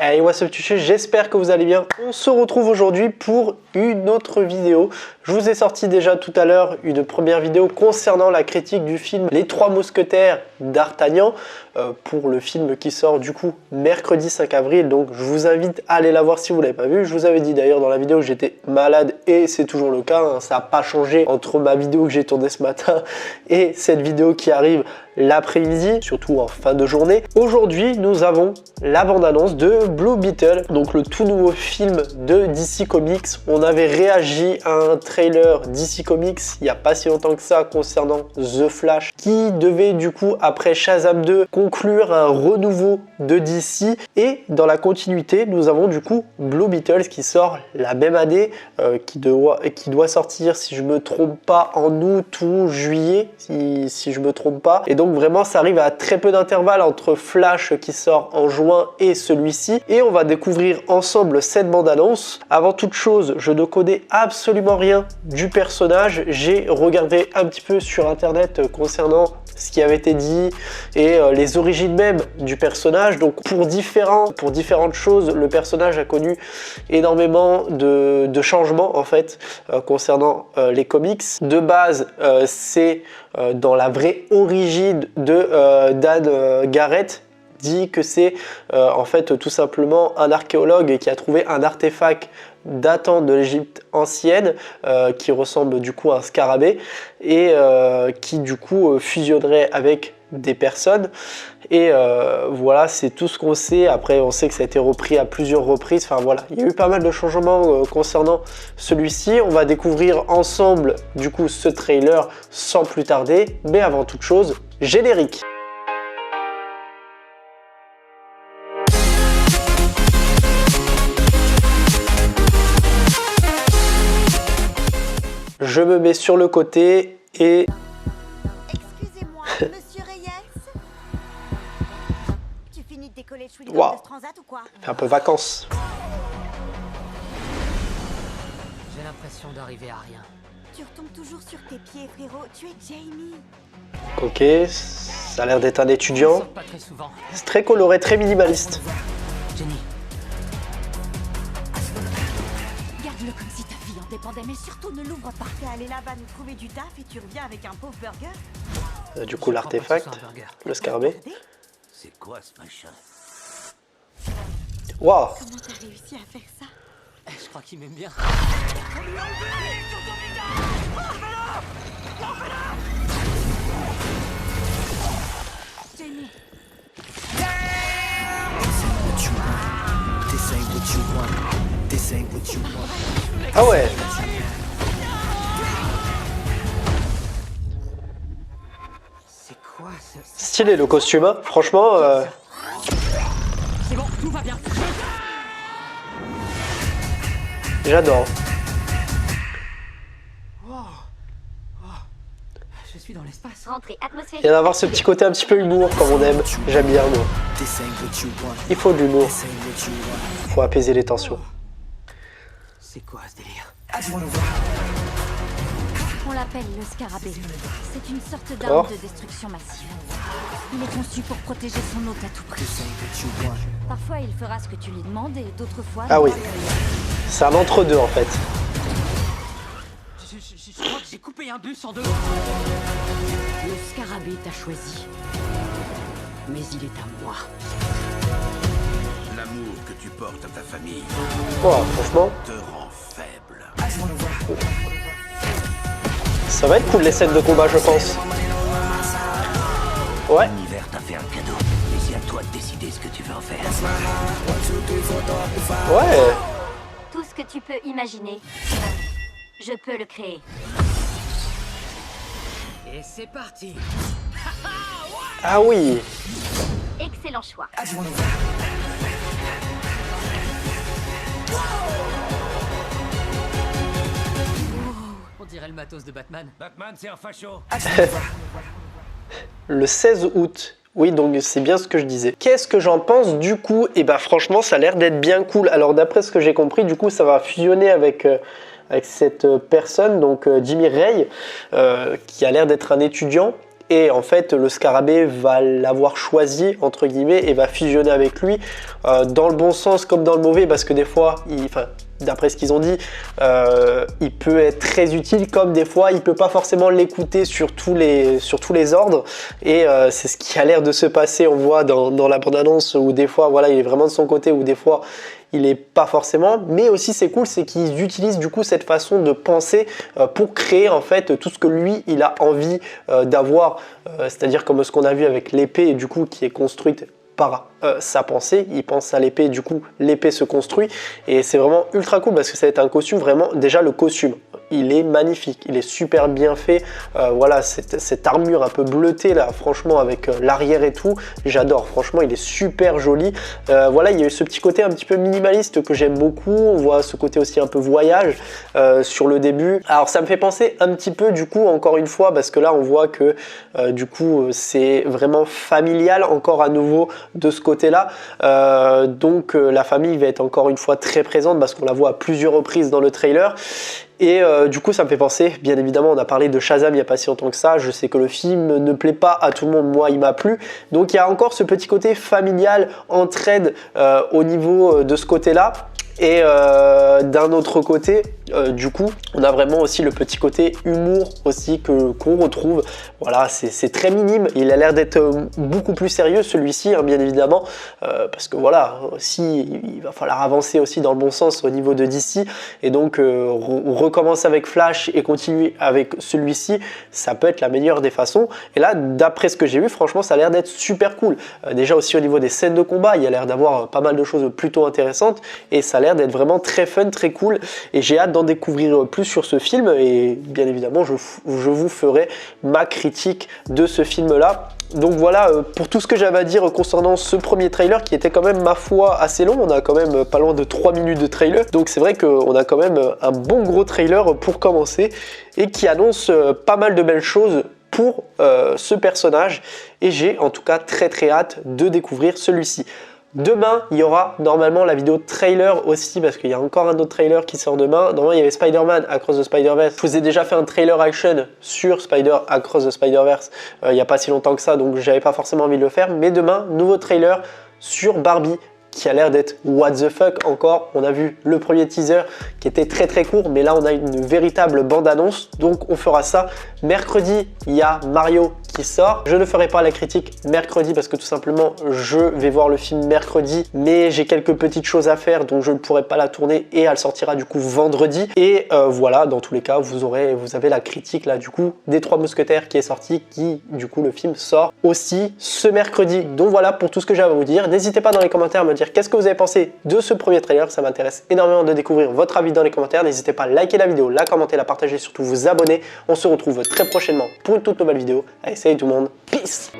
Hey, what's up Tuché, j'espère que vous allez bien. On se retrouve aujourd'hui pour une autre vidéo. Je vous ai sorti déjà tout à l'heure une première vidéo concernant la critique du film Les Trois Mousquetaires d'Artagnan pour le film qui sort du coup mercredi 5 avril. Donc je vous invite à aller la voir si vous ne l'avez pas vu. Je vous avais dit d'ailleurs dans la vidéo que j'étais malade et c'est toujours le cas. Ça n'a pas changé entre ma vidéo que j'ai tournée ce matin et cette vidéo qui arrive l'après-midi, surtout en fin de journée. Aujourd'hui, nous avons la bande-annonce de Blue Beetle, donc le tout nouveau film de DC Comics. On avait réagi à un trailer DC Comics il n'y a pas si longtemps que ça concernant The Flash, qui devait du coup, après Shazam 2, conclure un renouveau de DC. Et dans la continuité, nous avons du coup Blue Beetle qui sort la même année, qui doit sortir, si je me trompe pas, en août ou juillet, si je me trompe pas. Et donc vraiment ça arrive à très peu d'intervalle entre Flash qui sort en juin et celui-ci, et on va découvrir ensemble cette bande-annonce. Avant toute chose, je ne connais absolument rien du personnage. J'ai regardé un petit peu sur internet concernant ce qui avait été dit et les origines même du personnage. Donc pour différentes choses, le personnage a connu énormément de changements en fait concernant les comics. De base, c'est dans la vraie origine de Dan Garrett, dit que c'est en fait tout simplement un archéologue qui a trouvé un artefact datant de l'Égypte ancienne qui ressemble du coup à un scarabée et qui du coup fusionnerait avec des personnes. Et voilà, c'est tout ce qu'on sait. Après on sait que ça a été repris à plusieurs reprises. Enfin voilà, il y a eu pas mal de changements concernant celui-ci. On va découvrir ensemble du coup ce trailer sans plus tarder, mais avant toute chose, générique. Je me mets sur le côté et... Excusez-moi, monsieur Reyes. Tu finis de décoller le chouï Wow. de Transat ou quoi? fait un peu vacances. J'ai l'impression d'arriver à rien. Tu retombes toujours sur tes pieds, frérot. Tu es Jamie. Ok, ça a l'air d'être un étudiant. Sauf pas très souvent. C'est très coloré, très minimaliste. Jenny, Garde-le comme si ta fille en dépendait, mais surtout ne l'ouvre pas. T'es allé là-bas nous trouver du taf et tu reviens avec un pauvre burger. Du coup, l'artefact, je crois pas que ce soit un burger. le scarabée. Regardez, C'est quoi ce machin? Waouh, comment t'as réussi à faire ça? Je crois qu'il m'aime bien. Jamie, ah ouais. C'est quoi ce... Stylé le costume, hein. Franchement, C'est bon, tout va bien. j'adore. Je suis dans l'espace. rentrée atmosphérique. Il y a d'avoir ce petit côté un petit peu humour comme on aime. J'aime bien moi. Il faut de l'humour. Il faut apaiser les tensions. C'est quoi ce délire? On l'appelle le scarabée. C'est une sorte Oh. d'arme de destruction massive. Il est conçu pour protéger son hôte à tout prix. Parfois, il fera ce que tu lui demandes et d'autres fois... Ah non. oui, c'est un entre-deux en fait. Je crois que j'ai coupé un bus en deux. Le scarabée t'a choisi. Mais il est à moi. L'amour que tu portes à ta famille Oh, franchement, te rend faible. ça va être cool les scènes de combat, je pense. Ouais, L'univers t'a fait un cadeau, mais c'est à toi de décider ce que tu veux en faire. ouais. Tout ce que tu peux imaginer, je peux le créer. Et c'est parti. Ah oui. Excellent choix. On dirait le matos de Batman. Batman, c'est un facho. Le 16 août. Oui, donc c'est bien ce que je disais. Qu'est-ce que j'en pense du coup? Et bah franchement, ça a l'air d'être bien cool. Alors d'après ce que j'ai compris, du coup, ça va fusionner avec cette personne, donc Jimmy Ray, qui a l'air d'être un étudiant. et en fait le scarabée va l'avoir choisi entre guillemets et va fusionner avec lui dans le bon sens comme dans le mauvais, parce que des fois, d'après ce qu'ils ont dit, il peut être très utile, comme des fois il peut pas forcément l'écouter sur tous les ordres, et c'est ce qui a l'air de se passer. On voit dans la bande-annonce où des fois voilà, il est vraiment de son côté, ou des fois il est pas forcément. Mais aussi c'est cool, c'est qu'ils utilisent du coup cette façon de penser pour créer en fait tout ce que lui il a envie d'avoir, c'est-à-dire comme ce qu'on a vu avec l'épée, du coup qui est construite par sa pensée. Il pense à l'épée, du coup l'épée se construit, et c'est vraiment ultra cool parce que ça va être un costume vraiment, déjà le costume il est magnifique, il est super bien fait, voilà cette armure un peu bleutée là, franchement avec l'arrière et tout, j'adore, franchement il est super joli. Voilà, il y a eu ce petit côté un petit peu minimaliste que j'aime beaucoup, on voit ce côté aussi un peu voyage sur le début. Alors ça me fait penser un petit peu du coup encore une fois, parce que là on voit que du coup c'est vraiment familial encore à nouveau de ce côté là, donc la famille va être encore une fois très présente parce qu'on la voit à plusieurs reprises dans le trailer. Et du coup ça me fait penser, bien évidemment on a parlé de Shazam il n'y a pas si longtemps que ça, je sais que le film ne plaît pas à tout le monde, moi il m'a plu, donc il y a encore ce petit côté familial, entraide au niveau de ce côté là. Et d'un autre côté, du coup, on a vraiment aussi le petit côté humour aussi qu'on retrouve. Voilà, c'est très minime. Il a l'air d'être beaucoup plus sérieux celui-ci, hein, bien évidemment, parce que voilà, aussi il va falloir avancer aussi dans le bon sens au niveau de DC. Et donc recommencer avec Flash et continuer avec celui-ci, ça peut être la meilleure des façons. Et là, d'après ce que j'ai vu, franchement, ça a l'air d'être super cool. Déjà aussi au niveau des scènes de combat, il y a l'air d'avoir pas mal de choses plutôt intéressantes, et ça a l'air d'être vraiment très fun, très cool, et j'ai hâte d'en découvrir plus sur ce film. Et bien évidemment je vous ferai ma critique de ce film là. Donc voilà pour tout ce que j'avais à dire concernant ce premier trailer, qui était quand même ma foi assez long. On a quand même pas loin de 3 minutes de trailer, donc c'est vrai qu'on a quand même un bon gros trailer pour commencer, et qui annonce pas mal de belles choses pour ce personnage, et j'ai en tout cas très hâte de découvrir celui-ci. Demain, il y aura normalement la vidéo trailer aussi, parce qu'il y a encore un autre trailer qui sort demain. Normalement, il y avait Spider-Man Across the Spider-Verse. Je vous ai déjà fait un trailer action sur Spider Across the Spider-Verse il n'y a pas si longtemps que ça, donc j'avais pas forcément envie de le faire. Mais demain, nouveau trailer sur Barbie, qui a l'air d'être what the fuck encore. On a vu le premier teaser qui était très court, mais là on a une véritable bande-annonce, donc on fera ça. Mercredi, il y a Mario qui sort. Je ne ferai pas la critique mercredi parce que tout simplement je vais voir le film mercredi, mais j'ai quelques petites choses à faire, donc je ne pourrai pas la tourner, et elle sortira du coup vendredi. Et voilà, dans tous les cas vous avez la critique là du coup des 3 Mousquetaires qui est sorti, qui du coup le film sort aussi ce mercredi. Donc voilà pour tout ce que j'ai à vous dire. N'hésitez pas dans les commentaires à me dire qu'est-ce que vous avez pensé de ce premier trailer, ça m'intéresse énormément de découvrir votre avis dans les commentaires. N'hésitez pas à liker la vidéo, la commenter, la partager, surtout vous abonner. On se retrouve très prochainement pour une toute nouvelle vidéo. Allez, salut tout le monde, peace!